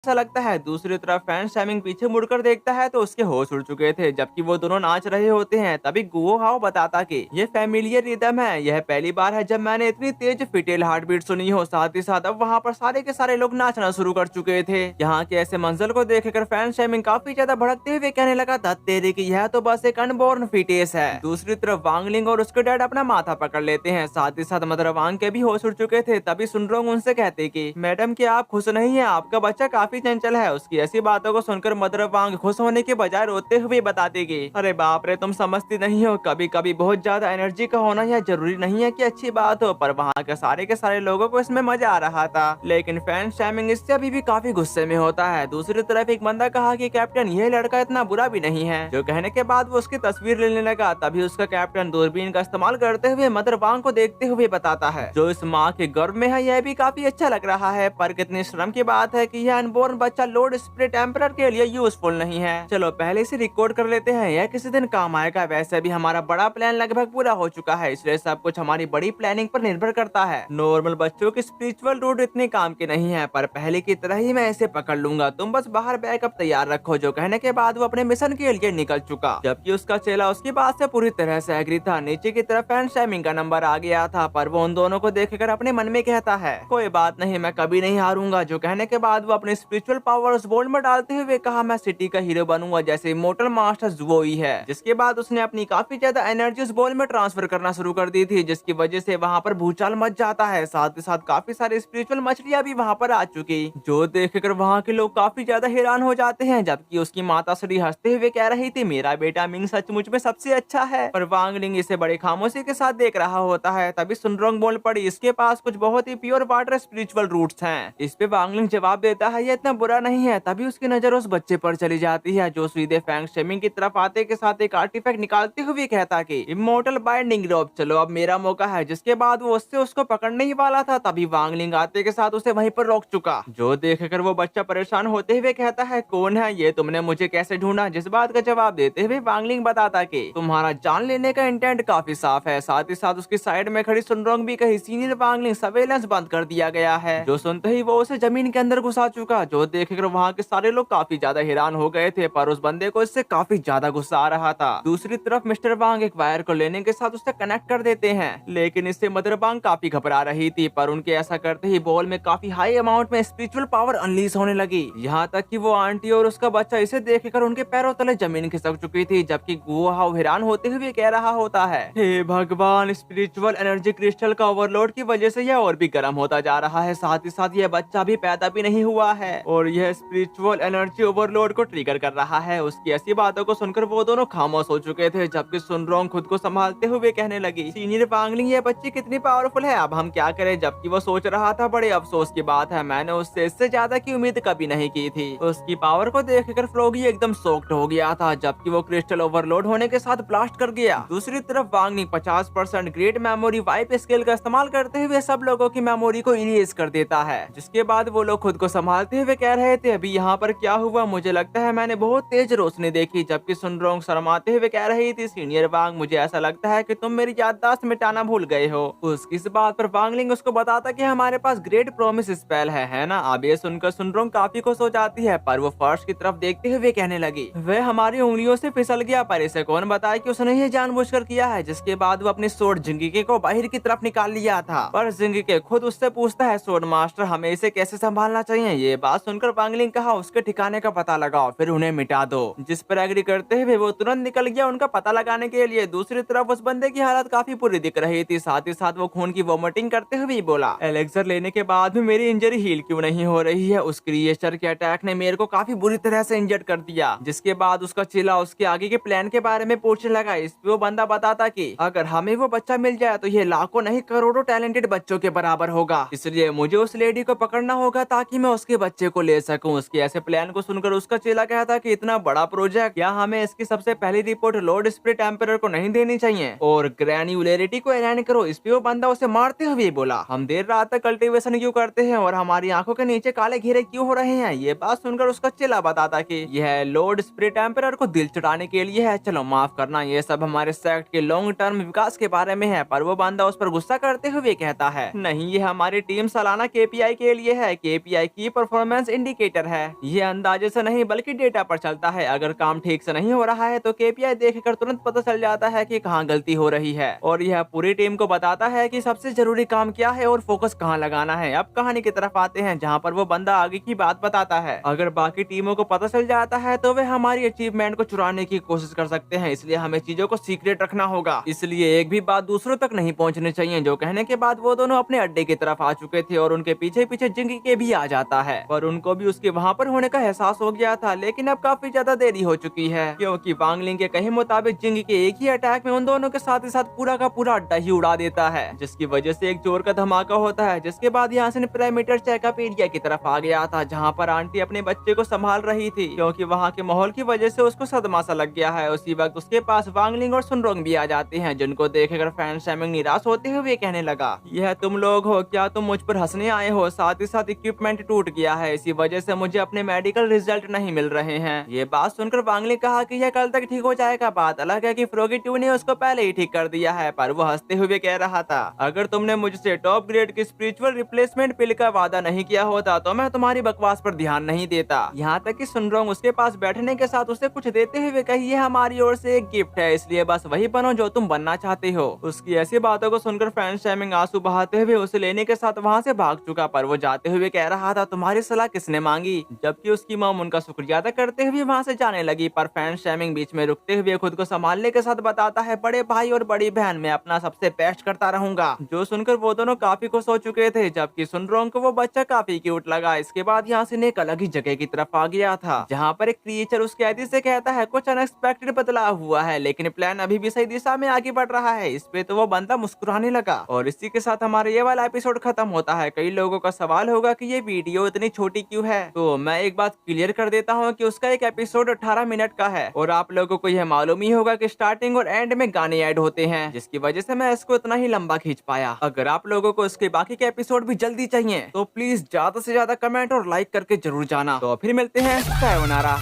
ऐसा लगता है। दूसरी तरफ फैन शैमिंग पीछे मुड़कर देखता है तो उसके होश उड़ चुके थे जबकि वो दोनों नाच रहे होते हैं। तभी गुओ हाओ बताता कि ये फैमिलियर रिदम है, यह पहली बार है जब मैंने इतनी तेज फिटेल हार्ट बीट सुनी हो। साथ ही साथ अब वहाँ पर सारे के सारे लोग नाचना शुरू कर चुके थे। यहाँ के ऐसे मंजर को देखकर फैन शैमिंग काफी ज्यादा भड़कते हुए कहने लगा, धत तेरे की, यह तो बस एक अनबॉर्न फीटेस है। दूसरी तरफ वांगलिंग और उसके डैड अपना माथा पकड़ लेते हैं। साथ ही साथ मदर वांग के भी होश उड़ चुके थे। तभी सुनरोंग उनसे कहते कि मैडम क्या आप खुश नहीं है, आपका बच्चा काफी चंचल है। उसकी ऐसी बातों को सुनकर मदर वांग खुश होने के बजाय रोते हुए बताते कि अरे बाप रे, तुम समझती नहीं हो, कभी कभी बहुत ज्यादा एनर्जी का होना यह जरूरी नहीं है कि अच्छी बात हो। पर वहाँ के सारे लोगों को इसमें मजा आ रहा था। लेकिन फैन शैमिंग इससे अभी भी काफी गुस्से में होता है। दूसरी तरफ एक बंदा कहा कि कैप्टन यह लड़का इतना बुरा भी नहीं है, जो कहने के बाद वो उसकी तस्वीर लेने लगा। तभी उसका कैप्टन दूरबीन का इस्तेमाल करते हुए मदर वांग को देखते हुए बताता है, जो इस माँ के गर्भ में है यह भी काफी अच्छा लग रहा है। पर कितनी शर्म की बात है कि यह अनबोर्न बच्चा लॉर्ड स्प्रिट एम्परर के लिए यूजफुल नहीं है। चलो पहले से रिकॉर्ड कर लेते हैं, यह किसी दिन काम आएगा। वैसे भी हमारा बड़ा प्लान लगभग पूरा हो चुका है, इसलिए सब कुछ हमारी बड़ी प्लानिंग पर निर्भर करता है। नॉर्मल बच्चों की स्पिरिचुअल रूट इतने काम के नहीं है, पर पहले की तरह ही मैं इसे पकड़ लूंगा। तुम बस बाहर बैकअप तैयार रखो। जो कहने के बाद वो अपने मिशन के लिए निकल चुका, जबकि उसका चेला उसकी बात से पूरी तरह से एग्री था। नीचे की तरफ फैन शैमिंग का नंबर आ गया था, पर वो उन दोनों को देखकर अपने मन में कहता है, कोई बात नहीं, मैं कभी नहीं हारूंगा। जो कहने के बाद वो अपने स्पिरिचुअल पावर उस बोल्ड में डालते हुए कहा, मैं सिटी का हीरो बनूंगा जैसे इमोर्टल मास्टर जुओई है। जिसके बाद उसने अपनी काफी ज्यादा एनर्जी उस बॉल में ट्रांसफर करना शुरू कर दी थी, जिसकी वजह से वहाँ पर भूचाल मच जाता है। साथ ही साथ काफी सारे स्पिरिचुअल मछलियां भी वहाँ पर आ चुकी, जो देखकर वहाँ के लोग काफी ज्यादा हैरान हो जाते हैं। जबकि उसकी माता श्री हंसते हुए कह रही थी, मेरा बेटा मिंग सचमुच में सबसे अच्छा है। पर वांगलिंग इसे बड़े खामोशी के साथ देख रहा होता है। तभी सुनरोंग बोल पड़ी, इसके पास कुछ बहुत ही प्योर वाटर स्पिरिचुअल रूट्स हैं। इस पे वांगलिंग जवाब देता है, ये इतना बुरा नहीं है। तभी उसकी नजर उस बच्चे पर चली जाती है, जो सीधे फैंग शेमिंग की तरफ आते के साथ एक आर्टिफैक्ट निकालते हुए कहता कि इमोर्टल बाइंडिंग रोप, चलो अब मेरा मौका है। जिसके बाद वो उससे उसको पकड़ने ही वाला था, तभी वांगलिंग आते के साथ उसे वहीं पर रोक चुका। जो देखकर वो बच्चा परेशान होते हुए कहता है, कौन है ये, तुमने मुझे कैसे ढूंढा। जिस बात का जवाब देते हुए वांगलिंग बताता कि तुम्हारा जान लेने का इंटेंट काफी साफ है। साथ ही साथ उसकी साइड में खड़ी सुनरोंग भी कही, सीनियर वांगलिंग सर्वेलेंस बंद कर दिया गया है। जो सुनते ही वो उसे जमीन के अंदर घुसा चुका। जो देखकर वहाँ के सारे लोग काफी ज्यादा हैरान हो गए थे, पर उस बंदे को इससे काफी ज्यादा गुस्सा आ रहा था। दूसरी तरफ मिस्टर वांग एक वायर को लेने के साथ उससे कनेक्ट कर देते हैं, लेकिन इससे मदर वांग काफी घबरा रही थी। पर उनके ऐसा करते ही बॉल में काफी हाई अमाउंट में स्पिरिचुअल पावर अनलीज होने लगी। यहाँ तक कि वो आंटी और उसका बच्चा इसे देखकर उनके पैरों तले जमीन खिसक चुकी थी। जबकि गुओ हाओ हैरान होते हुए कह रहा होता है, हे भगवान, स्पिरिचुअल एनर्जी क्रिस्टल का ओवरलोड की वजह से यह और भी गर्म होता जा रहा है। साथ ही साथ यह बच्चा भी पैदा भी नहीं हुआ है और यह स्पिरिचुअल एनर्जी ओवरलोड को ट्रिगर कर रहा है। उसकी ऐसी बातों को सुनकर वो दोनों खामोश हो चुके थे। जबकि सुनरोंग खुद को संभालते हुए कहने लगी, सीनियर वांगलिंग, ये बच्ची कितनी पावरफुल है, अब हम क्या करें। जबकि वो सोच रहा था, बड़े अफसोस की बात है, मैंने उससे इससे ज्यादा की उम्मीद कभी नहीं की थी। उसकी पावर को देखकर फ्रॉगी एकदम शॉक्ड हो गया था, जबकि वो क्रिस्टल ओवरलोड होने के साथ ब्लास्ट कर गया। दूसरी तरफ Wangling 50% great memory wipe scale का इस्तेमाल करते हुए सब लोगों की मेमोरी को इरेज कर देता है। जिसके बाद वो लोग खुद को संभालते हुए कह रहे थे, अभी यहाँ पर क्या हुआ, मुझे लगता है मैंने बहुत तेज रोशनी देखी। जबकि सुनरोंग शर्माते हुए कह रही थी, सीनियर वांग, मुझे ऐसा लगता है कि तुम मेरी याददाश्त मिटाना भूल गए हो। उसकी इस बात पर वांगलिंग उसको बताता कि हमारे पास ग्रेट प्रॉमिस स्पेल है ना। अब ये सुनकर सुनरोंग काफी खुश हो जाती है, पर वो फर्श की तरफ देखते हुए कहने लगी, वह हमारी उंगलियों से फिसल गया, पर इसे कौन बताए कि उसने ये जानबूझकर किया है। जिसके बाद वो अपनी सोर्ड जिंगिके को बाहर की तरफ निकाल लिया था, पर जिंगिके खुद उससे पूछता है, सोर्ड मास्टर, हमें इसे कैसे संभालना चाहिए। ये बात सुनकर वांगलिंग कहा, उसके ठिकाने का पता लगाओ, फिर उन्हें मिटा दो। जिस पर एग्री करते हुए वो तुरंत निकल गया उनका पता लगाने के लिए। दूसरी तरफ उस बंदे की हालत काफी बुरी दिख रही थी। साथ ही साथ वो खून की वॉमिटिंग करते हुए बोला, एलेक्सर लेने के बाद भी मेरी इंजरी हील क्यों नहीं हो रही है। उस क्रिएचर के अटैक ने मेरे को काफी बुरी तरह से इंजर्ड कर दिया। जिसके बाद उसका चेला उसके आगे के प्लान के बारे में पूछने लगा। इस पे वो बंदा बताता कि अगर हमें वो बच्चा मिल जाए तो ये लाखों नहीं करोड़ों टैलेंटेड बच्चों के बराबर होगा, इसलिए मुझे उस लेडी को पकड़ना होगा ताकि मैं उसके बच्चे को ले सकूं। उसके ऐसे प्लान को सुनकर उसका चेला कहता कि इतना बड़ा प्रोजेक्ट, क्या हमें इसकी सबसे पहली रिपोर्ट लॉर्ड स्प्रिट एम्परर को नहीं देनी चाहिए और ग्रैन्युलरिटी को ऐलान करो। इस पे वो बंदा उसे मारते हुए बोला, हम देर रात तक कल्टीवेशन क्यों करते हैं और हमारी आंखों के नीचे काले घेरे क्यों हो रहे हैं। ये बात सुनकर उसका चेला बताता कि यह लॉर्ड स्प्रिट एम्परर को दिल चुराने के लिए है, चलो माफ करना, ये सब हमारे सेक्ट के लॉन्ग टर्म विकास के बारे में है। पर वो बंदा उस पर गुस्सा करते हुए कहता है, नहीं, ये हमारी टीम सालाना केपीआई के लिए है, केपीआई की परफॉर्मेंस परफॉर्मेंस इंडिकेटर है। ये अंदाजे से नहीं बल्कि डेटा पर चलता है। अगर काम ठीक से नहीं हो रहा है तो केपीआई देखकर तुरंत पता चल जाता है कि कहाँ गलती हो रही है, और यह पूरी टीम को बताता है कि सबसे जरूरी काम क्या है और फोकस कहाँ लगाना है। अब कहानी की तरफ आते हैं, जहाँ पर वो बंदा आगे की बात बताता है। अगर बाकी टीमों को पता चल जाता है तो वे हमारी अचीवमेंट को चुराने की कोशिश कर सकते हैं, इसलिए हमें चीजों को सीक्रेट रखना होगा। इसलिए एक भी बात दूसरों तक नहीं पहुंचनी चाहिए। जो कहने के बाद वो दोनों अपने अड्डे की तरफ आ चुके थे और उनके पीछे पीछे जिंग के भी आ जाता है, पर उनको भी उसके वहाँ पर होने का एहसास हो गया था। लेकिन अब काफी ज्यादा देरी हो चुकी है, क्योंकि वांग लिंग के कहे मुताबिक जिंग के एक ही अटैक में उन दोनों के साथ ही साथ पूरा का पूरा अड्डा ही उड़ा देता है, जिसकी वजह से एक जोर का धमाका होता है। जिसके बाद यहाँ से पैरामीटर चेकअप एरिया की तरफ आ गया था, जहाँ पर आंटी अपने बच्चे को संभाल रही थी, क्योंकि वहाँ के माहौल की वजह से उसको सदमा सा लग गया है। उसी वक्त उसके पास वांग लिंग और सुनरोंग भी आ जाते हैं, जिनको देखकर फैन शैमिंग निराश होते हुए कहने लगा, यह तुम लोग हो क्या? तुम मुझ पर हंसने आए हो? साथ ही साथ इक्विपमेंट टूट गया है, इसी वजह से मुझे अपने मेडिकल रिजल्ट नहीं मिल रहे हैं। ये बात सुनकर वांग लिंग कहा कि यह कल तक ठीक हो जाएगा। बात अलग है कि फ्रॉगी 2 ने उसको पहले ही ठीक कर दिया है, पर वो हंसते हुए कह रहा था, अगर तुमने मुझसे टॉप ग्रेड की स्पिरिचुअल रिप्लेसमेंट पिल का वादा नहीं किया होता तो मैं तुम्हारी बकवास पर ध्यान नहीं देता। यहाँ तक कि सुनरोंग उसके पास बैठने के साथ उसे कुछ देते हुए कही, ये हमारी ओर से एक गिफ्ट है, इसलिए बस वही बनो जो तुम बनना चाहते हो। उसकी ऐसी बातों को सुनकर फैन शैमिंग आंसू बहाते हुए उसे लेने के साथ वहाँ से भाग चुका, पर वो जाते हुए कह रहा था, तुम्हारी सलाह किसने मांगी? जबकि उसकी मॉम उनका शुक्रिया अदा करते हुए वहाँ से जाने लगी, पर फैन शैमिंग बीच में रुकते हुए खुद को संभालने के साथ बताता है, बड़े भाई और बड़ी बहन मैं अपना सबसे बेस्ट करता रहूंगा। जो सुनकर वो दोनों काफी खुश हो चुके थे, जबकि सुनरोंग को वो बच्चा काफी क्यूट लगा। इसके बाद यहाँ से एक अलग ही जगह की तरफ आ गया था, जहाँ पर एक क्रिएचर उस कैदी से कहता है, कुछ अनएक्सपेक्टेड बदलाव हुआ है, लेकिन प्लान अभी भी सही दिशा में आगे बढ़ रहा है। इस पे तो वो बंदा मुस्कुराने लगा, और इसी के साथ हमारा ये वाला एपिसोड खत्म होता है। कई लोगों का सवाल होगा कि ये वीडियो इतनी छोटी क्यों है, तो मैं एक बात क्लियर कर देता हूँ कि उसका एक एपिसोड 18 मिनट का है, और आप लोगों को यह मालूम ही होगा कि स्टार्टिंग और एंड में गाने ऐड होते हैं, जिसकी वजह से मैं इसको इतना ही लंबा खींच पाया। अगर आप लोगों को इसके बाकी के एपिसोड भी जल्दी चाहिए तो प्लीज ज्यादा से ज्यादा कमेंट और लाइक करके जरूर जाना। तो फिर मिलते हैं, सायोनारा।